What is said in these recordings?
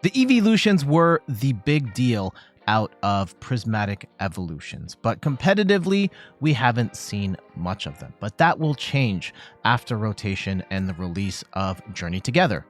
The Eeveelutions were the big deal out of prismatic evolutions, but competitively, we haven't seen much of them. But that will change after rotation and the release of Journey Together.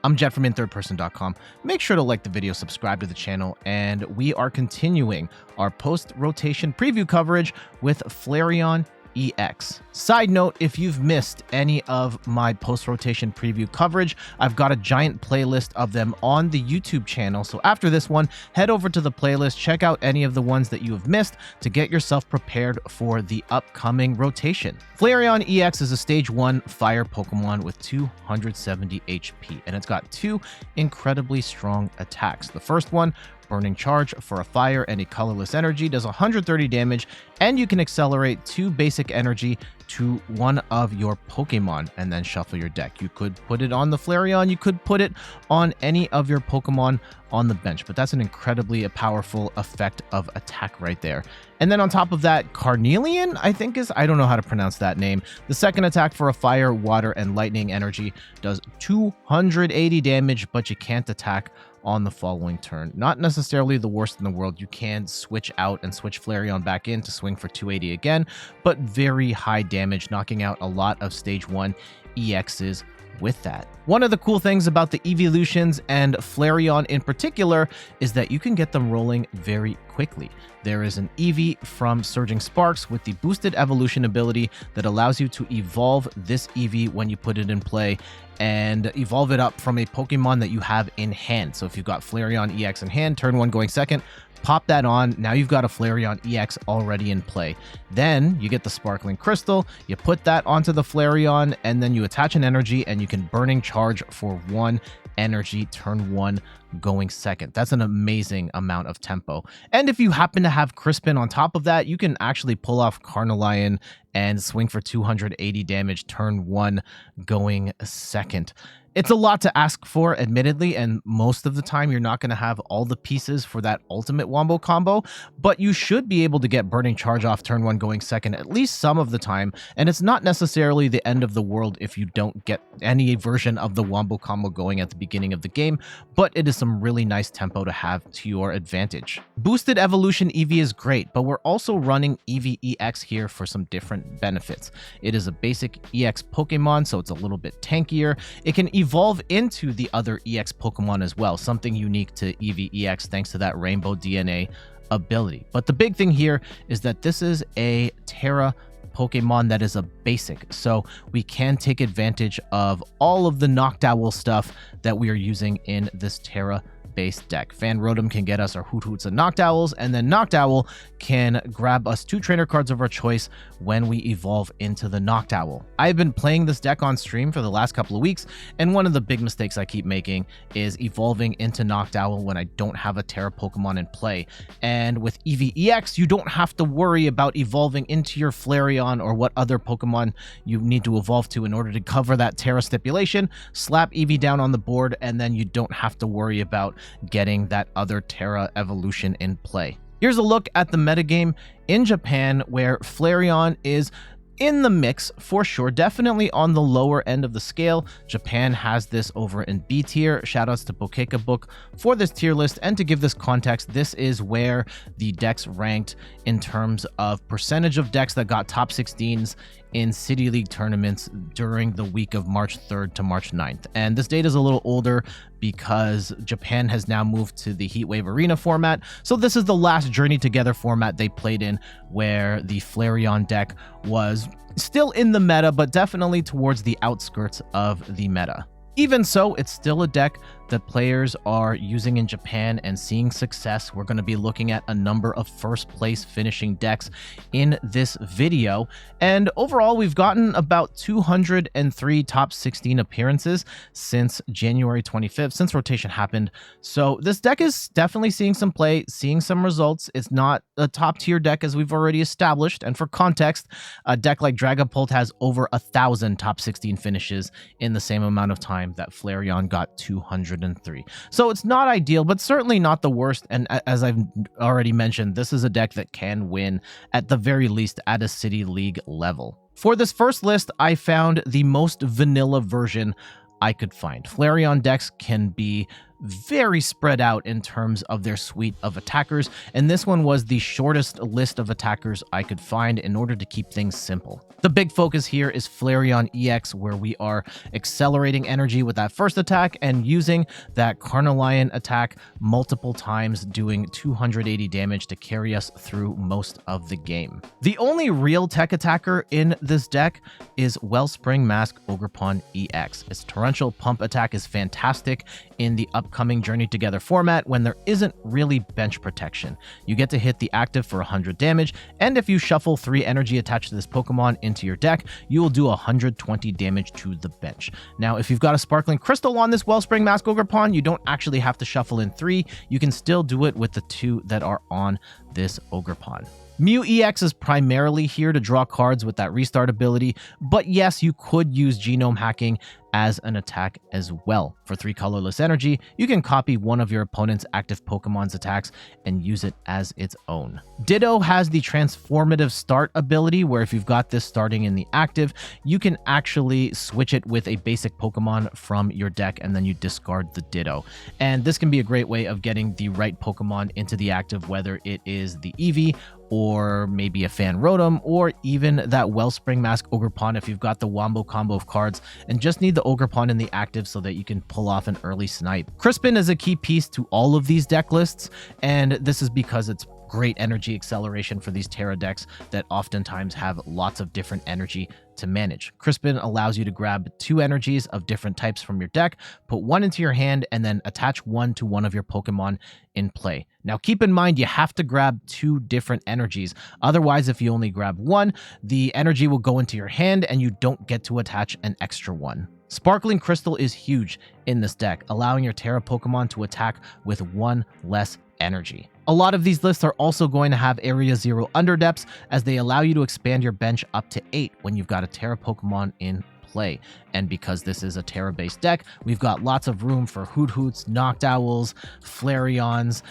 I'm Jet from inthirdperson.com. Make sure to like the video, subscribe to the channel, and we are continuing our post-rotation preview coverage with Flareon EX. Side note, if you've missed any of my post-rotation preview coverage, I've got a giant playlist of them on the YouTube channel. So after this one, head over to the playlist, check out any of the ones that you have missed to get yourself prepared for the upcoming rotation. Flareon EX is a stage 1 fire Pokemon with 270 HP, and it's got two incredibly strong attacks. The first one, Burning Charge for a fire and a colorless energy, does 130 damage, and you can accelerate 2 basic energy to one of your Pokemon and then shuffle your deck. You could put it on the Flareon, you could put it on any of your Pokemon on the bench, but that's an incredibly powerful effect of attack right there. And then on top of that, Carnelian, I don't know how to pronounce that name. The second attack for a fire, water, and lightning energy does 280 damage, but you can't attack on the following turn. Not necessarily the worst in the world. You can switch out and switch Flareon back in to swing for 280 again, but very high damage, knocking out a lot of stage 1 EXs with that. One of the cool things about the Eeveelutions and Flareon in particular is that you can get them rolling very quickly. There is an Eevee from Surging Sparks with the boosted evolution ability that allows you to evolve this Eevee when you put it in play and evolve it up from a Pokemon that you have in hand. So if you've got Flareon EX in hand, turn 1 going second, pop that on. Now you've got a Flareon EX already in play. Then you get the Sparkling Crystal, you put that onto the Flareon, and then you attach an energy and you can Burning Charge for 1 energy, turn 1 going second. That's an amazing amount of tempo. And if you happen to have Crispin on top of that, you can actually pull off Carnelian and swing for 280 damage, turn 1 going second. It's a lot to ask for, admittedly, and most of the time you're not going to have all the pieces for that ultimate wombo combo, but you should be able to get Burning Charge off turn 1 going second at least some of the time, and it's not necessarily the end of the world if you don't get any version of the wombo combo going at the beginning of the game, but it is some really nice tempo to have to your advantage. Boosted Evolution Eevee is great, but we're also running Eevee EX here for some different benefits. It is a basic EX Pokemon, so it's a little bit tankier. It can evolve into the other EX Pokemon as well, something unique to Eevee EX thanks to that Rainbow DNA ability. But the big thing here is that this is a Terra Pokemon that is a basic, so we can take advantage of all of the Noctowl stuff that we are using in this Terra base deck. Van Rotem can get us our Hoot Hoots and Noctowls, and then Noctowl can grab us 2 trainer cards of our choice when we evolve into the Noctowl. I've been playing this deck on stream for the last couple of weeks, and one of the big mistakes I keep making is evolving into Noctowl when I don't have a Terra Pokemon in play. And with Eevee EX, you don't have to worry about evolving into your Flareon or what other Pokemon you need to evolve to in order to cover that Terra stipulation. Slap Eevee down on the board, and then you don't have to worry about getting that other Terra evolution in play. Here's a look at the metagame in Japan, where Flareon is in the mix for sure, definitely on the lower end of the scale. Japan has this over in B tier. Shoutouts to Bokeka Book for this tier list, and to give this context, this is where the decks ranked in terms of percentage of decks that got top 16s in City League tournaments during the week of March 3rd to March 9th. And this data is a little older because Japan has now moved to the Heatwave Arena format. So this is the last Journey Together format they played in, where the Flareon deck was still in the meta, but definitely towards the outskirts of the meta. Even so, it's still a deck that players are using in Japan and seeing success. We're going to be looking at a number of first place finishing decks in this video. And overall, we've gotten about 203 top 16 appearances since January 25th, since rotation happened. So this deck is definitely seeing some play, seeing some results. It's not a top tier deck as we've already established. And for context, a deck like Dragapult has over 1,000 top 16 finishes in the same amount of time that Flareon got 203. So it's not ideal, but certainly not the worst. And as I've already mentioned, this is a deck that can win at the very least at a City League level. For this first list, I found the most vanilla version I could find. Flareon decks can be very spread out in terms of their suite of attackers, and this one was the shortest list of attackers I could find in order to keep things simple. The big focus here is Flareon EX, where we are accelerating energy with that first attack and using that Carnelian attack multiple times, doing 280 damage to carry us through most of the game. The only real tech attacker in this deck is Wellspring Mask Ogerpon EX. Its torrential pump attack is fantastic in the upcoming Journey Together format when there isn't really bench protection. You get to hit the active for 100 damage, and if you shuffle 3 energy attached to this Pokemon into your deck, you will do 120 damage to the bench. Now, if you've got a Sparkling Crystal on this Wellspring Mask Ogerpon, you don't actually have to shuffle in 3. You can still do it with the 2 that are on this Ogerpon. Mew EX is primarily here to draw cards with that restart ability, but yes, you could use genome hacking as an attack as well. For 3 colorless energy, you can copy one of your opponent's active Pokemon's attacks and use it as its own. Ditto has the transformative start ability, where if you've got this starting in the active, you can actually switch it with a basic Pokemon from your deck and then you discard the Ditto. And this can be a great way of getting the right Pokemon into the active, whether it is the Eevee or maybe a Fan Rotom, or even that Wellspring Mask Ogerpon if you've got the Wombo combo of cards and just need the Ogerpon in the active so that you can pull off an early snipe. Crispin is a key piece to all of these deck lists, and this is because it's great energy acceleration for these Terra decks that oftentimes have lots of different energy to manage. Crispin allows you to grab 2 energies of different types from your deck, put 1 into your hand, and then attach 1 to one of your Pokemon in play. Now keep in mind you have to grab 2 different energies. Otherwise, if you only grab 1, the energy will go into your hand and you don't get to attach an extra 1. Sparkling Crystal is huge in this deck, allowing your Terra Pokemon to attack with 1 less energy. A lot of these lists are also going to have Area 0 underdepths, as they allow you to expand your bench up to 8 when you've got a Terra Pokemon in play. And because this is a Terra-based deck, we've got lots of room for Hoothoots, Noctowls, Flareons,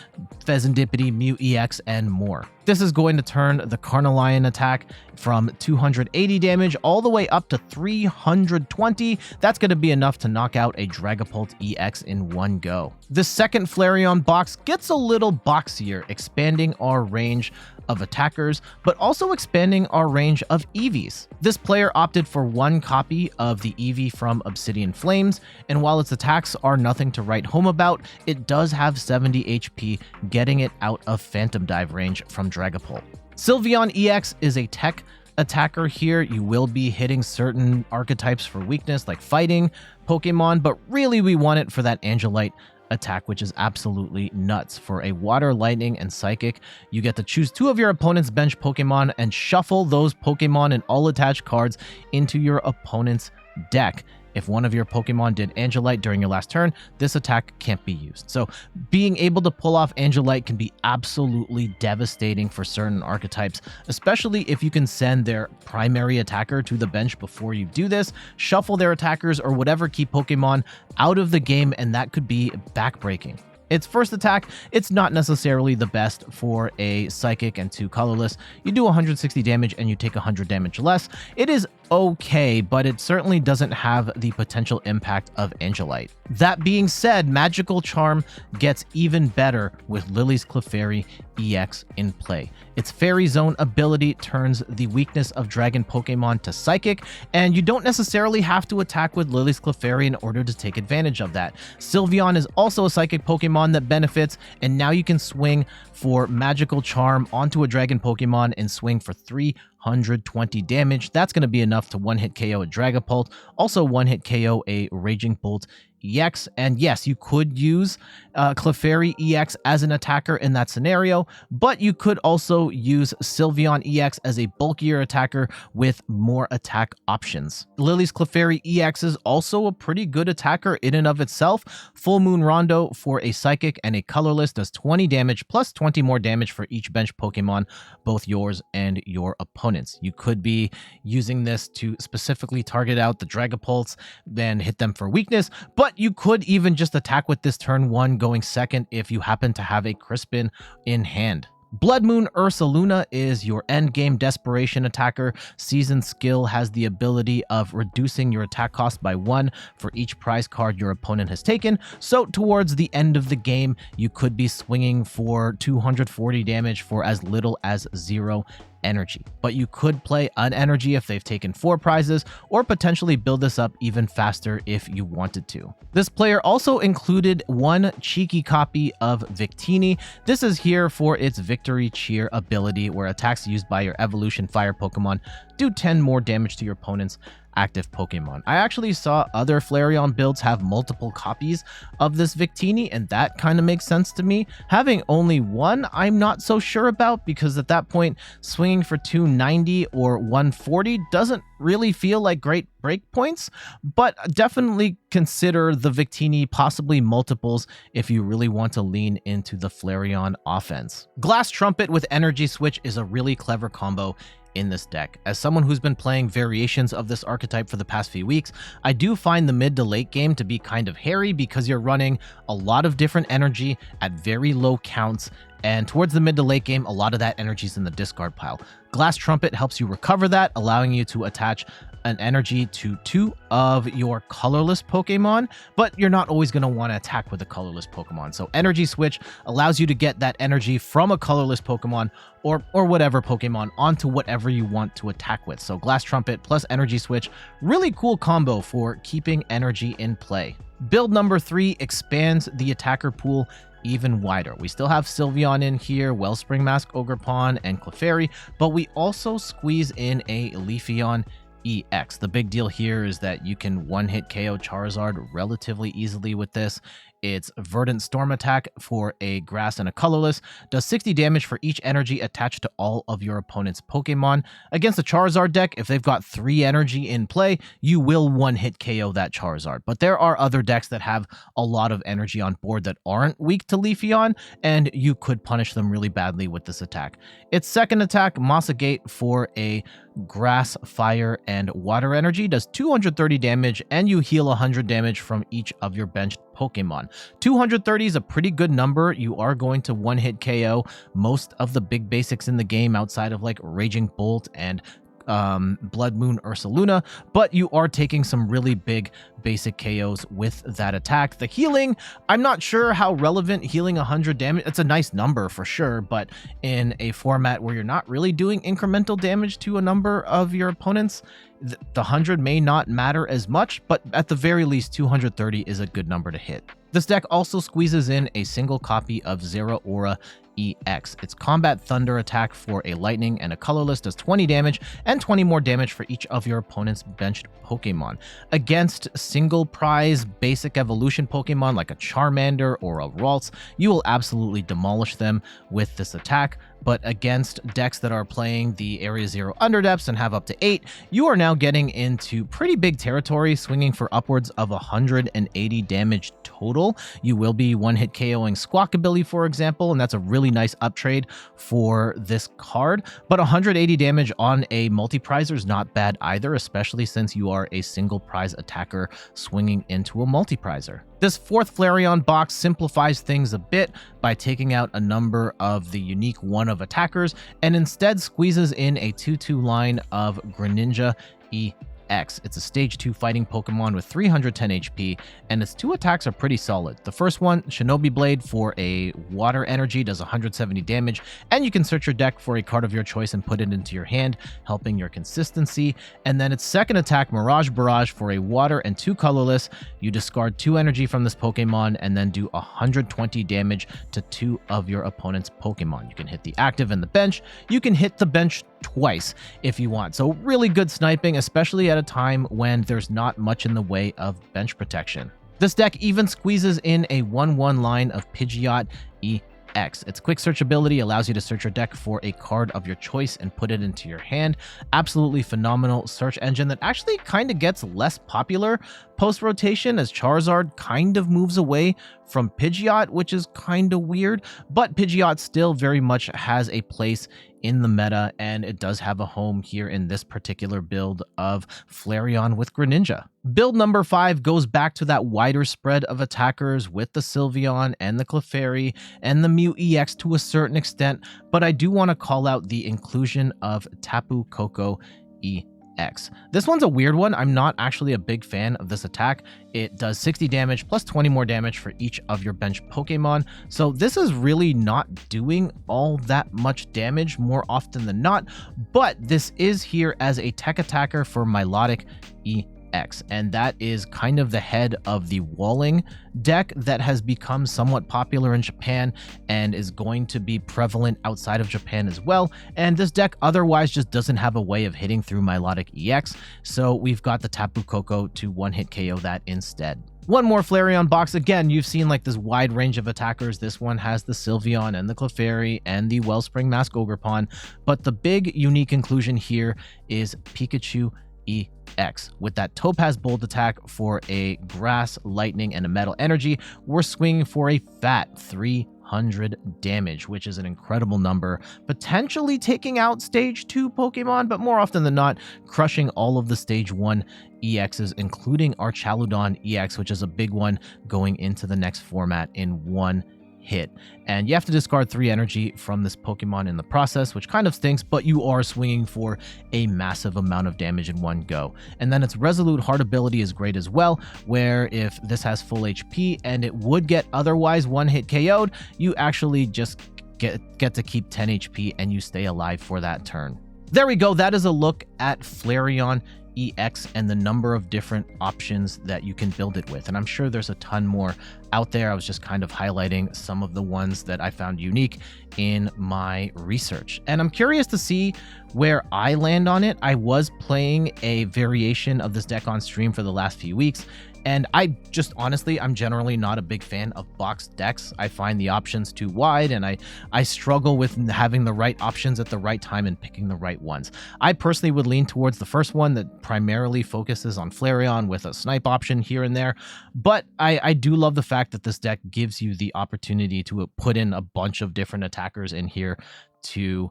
Pheasantipity, Mew EX, and more. This is going to turn the Carnelian attack from 280 damage all the way up to 320. That's going to be enough to knock out a Dragapult EX in one go. The second Flareon box gets a little boxier, expanding our range of attackers, but also expanding our range of Eevees. This player opted for 1 copy of the Eevee from Obsidian Flames, and while its attacks are nothing to write home about, it does have 70 HP, getting it out of Phantom Dive range from Dragapult. Sylveon EX is a tech attacker here. You will be hitting certain archetypes for weakness like fighting Pokemon, but really we want it for that Angelite attack, which is absolutely nuts. For a Water, Lightning, and Psychic, you get to choose 2 of your opponent's bench Pokemon and shuffle those Pokemon and all attached cards into your opponent's deck. If one of your Pokemon did Angelite during your last turn, this attack can't be used. So being able to pull off Angelite can be absolutely devastating for certain archetypes, especially if you can send their primary attacker to the bench before you do this, shuffle their attackers or whatever key Pokemon out of the game, and that could be backbreaking. Its first attack, it's not necessarily the best for a Psychic and 2 colorless. You do 160 damage and you take 100 damage less. It is okay, but it certainly doesn't have the potential impact of Angelite. That being said, Magical Charm gets even better with Lily's Clefairy EX in play. Its Fairy Zone ability turns the weakness of Dragon Pokemon to Psychic, and you don't necessarily have to attack with Lily's Clefairy in order to take advantage of that. Sylveon is also a Psychic Pokemon that benefits, and now you can swing for Magical Charm onto a Dragon Pokemon and swing for 320 damage. That's going to be enough to one-hit KO a Dragapult, also one-hit KO a Raging Bolt EX. And yes, you could use Clefairy EX as an attacker in that scenario, but you could also use Sylveon EX as a bulkier attacker with more attack options. Lily's Clefairy EX is also a pretty good attacker in and of itself. Full Moon Rondo for a Psychic and a colorless does 20 damage plus 20 more damage for each bench Pokemon, both yours and your opponent's. You could be using this to specifically target out the Dragapults, then hit them for weakness, but you could even just attack with this turn 1 going second if you happen to have a Crispin in hand. Blood Moon Ursaluna is your endgame desperation attacker. Seasoned skill has the ability of reducing your attack cost by 1 for each prize card your opponent has taken. So towards the end of the game, you could be swinging for 240 damage for as little as 0 energy. But you could play an energy if they've taken 4 prizes, or potentially build this up even faster if you wanted to. This player also included one cheeky copy of Victini. This is here for its Victory Cheer ability, where attacks used by your Evolution Fire Pokemon do 10 more damage to your opponent's active Pokemon. I actually saw other Flareon builds have multiple copies of this Victini, and that kind of makes sense to me. Having only one, I'm not so sure about, because at that point, swinging for 290 or 140 doesn't really feel like great breakpoints, but definitely consider the Victini possibly multiples if you really want to lean into the Flareon offense. Glass Trumpet with Energy Switch is a really clever combo in this deck. As someone who's been playing variations of this archetype for the past few weeks, I do find the mid to late game to be kind of hairy because you're running a lot of different energy at very low counts, and towards the mid to late game, a lot of that energy is in the discard pile. Glass Trumpet helps you recover that, allowing you to attach an energy to 2 of your colorless Pokemon, but you're not always going to want to attack with a colorless Pokemon. So Energy Switch allows you to get that energy from a colorless Pokemon or whatever Pokemon onto whatever you want to attack with. So Glass Trumpet plus Energy Switch, really cool combo for keeping energy in play. Build number 3 expands the attacker pool even wider. We still have Sylveon in here, Wellspring Mask, Ogerpon, and Clefairy, but we also squeeze in a Leafeon EX. The big deal here is that you can one-hit KO Charizard relatively easily with this. It's Verdant Storm Attack for a grass and a colorless, does 60 damage for each energy attached to all of your opponent's Pokemon. Against a Charizard deck, if they've got 3 energy in play, you will one-hit KO that Charizard. But there are other decks that have a lot of energy on board that aren't weak to Leafeon, and you could punish them really badly with this attack. Its second attack, Mossagate, for a grass, fire, and water energy, does 230 damage, and you heal 100 damage from each of your benched Pokemon. 230 is a pretty good number. You are going to one-hit KO most of the big basics in the game outside of like Raging Bolt and Blood Moon Ursaluna, but you are taking some really big basic KOs with that attack. The healing, I'm not sure how relevant healing 100 damage, it's a nice number for sure, but in a format where you're not really doing incremental damage to a number of your opponents, the 100 may not matter as much, but at the very least 230 is a good number to hit. This deck also squeezes in a single copy of Zeraora EX. Its Combat Thunder attack for a lightning and a colorless does 20 damage and 20 more damage for each of your opponent's benched Pokemon. Against single prize basic evolution Pokemon like a Charmander or a Ralts, you will absolutely demolish them with this attack. But against decks that are playing the Area 0 Underdepths and have up to 8, you are now getting into pretty big territory, swinging for upwards of 180 damage total. You will be one-hit KOing Squawkabilly, for example, and that's a really nice uptrade for this card. But 180 damage on a multi-prizer is not bad either, especially since you are a single prize attacker swinging into a multi-prizer. This fourth Flareon box simplifies things a bit by taking out a number of the unique one of attackers and instead squeezes in a 2/2 line of Greninja EX. It's a stage 2 fighting Pokemon with 310 HP, and its 2 attacks are pretty solid. The first one, Shinobi Blade, for a water energy, does 170 damage, and you can search your deck for a card of your choice and put it into your hand, helping your consistency. And then its second attack, Mirage Barrage, for a water and 2 colorless, you discard 2 energy from this Pokemon and then do 120 damage to 2 of your opponent's Pokemon. You can hit the active and the bench. You can hit the bench twice if you want. So really good sniping, especially at a time when there's not much in the way of bench protection. This deck even squeezes in a 1/1 line of Pidgeot EX. Its quick search ability allows you to search your deck for a card of your choice and put it into your hand. Absolutely phenomenal search engine that actually kind of gets less popular post-rotation, as Charizard kind of moves away from Pidgeot, which is kind of weird, but Pidgeot still very much has a place in the meta, and it does have a home here in this particular build of Flareon with Greninja. Build number 5 goes back to that wider spread of attackers with the Sylveon and the Clefairy and the Mew EX to a certain extent, but I do want to call out the inclusion of Tapu Koko EX. This one's a weird one. I'm not actually a big fan of this attack. It does 60 damage plus 20 more damage for each of your bench Pokemon. So this is really not doing all that much damage more often than not, but this is here as a tech attacker for Milotic EX, and that is kind of the head of the walling deck that has become somewhat popular in Japan and is going to be prevalent outside of Japan as well. And this deck otherwise just doesn't have a way of hitting through Milotic EX, so we've got the Tapu Koko to one-hit KO that instead. One more Flareon box. Again, you've seen like this wide range of attackers. This one has the Sylveon and the Clefairy and the Wellspring Mask Ogerpon, but the big unique inclusion here is Pikachu EX. With that Topaz Bolt attack for a Grass, Lightning, and a Metal Energy, we're swinging for a fat 300 damage, which is an incredible number, potentially taking out Stage 2 Pokemon, but more often than not, crushing all of the Stage 1 EXs, including our Chaludon EX, which is a big one going into the next format in one hit. And you have to discard 3 energy from this Pokemon in the process, which kind of stinks, but you are swinging for a massive amount of damage in one go. And then its Resolute Heart ability is great as well, where if this has full HP and it would get otherwise one-hit KO'd, you actually just get to keep 10 HP and you stay alive for that turn. There we go. That is a look at Flareon EX and the number of different options that you can build it with. And I'm sure there's a ton more out there. I was just kind of highlighting some of the ones that I found unique in my research. And I'm curious to see where I land on it. I was playing a variation of this deck on stream for the last few weeks, and I just honestly, I'm generally not a big fan of boxed decks. I find the options too wide, and I struggle with having the right options at the right time and picking the right ones. I personally would lean towards the first one that primarily focuses on Flareon with a snipe option here and there, but I do love the fact that this deck gives you the opportunity to put in a bunch of different attackers in here to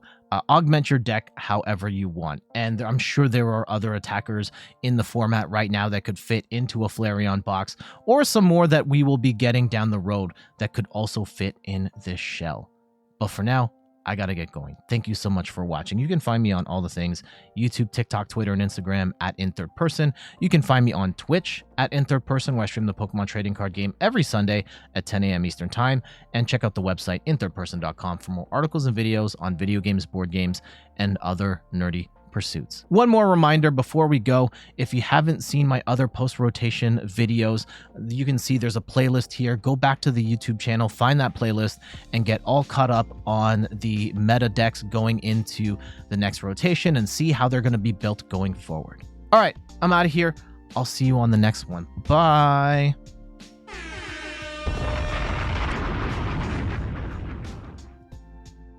augment your deck however you want. And I'm sure there are other attackers in the format right now that could fit into a Flareon box, or some more that we will be getting down the road that could also fit in this shell. But for now, I gotta get going. Thank you so much for watching. You can find me on all the things: YouTube, TikTok, Twitter, and Instagram at InThirdPerson. You can find me on Twitch at InThirdPerson, where I stream the Pokemon trading card game every Sunday at 10 a.m. Eastern Time. And check out the website InThirdPerson.com for more articles and videos on video games, board games, and other nerdy pursuits. One more reminder before we go: if you haven't seen my other post-rotation videos, you can see there's a playlist here. Go back to the YouTube channel, find that playlist, and get all caught up on the meta decks going into the next rotation and see how they're going to be built going forward. All right, I'm out of here. I'll see you on the next one. Bye.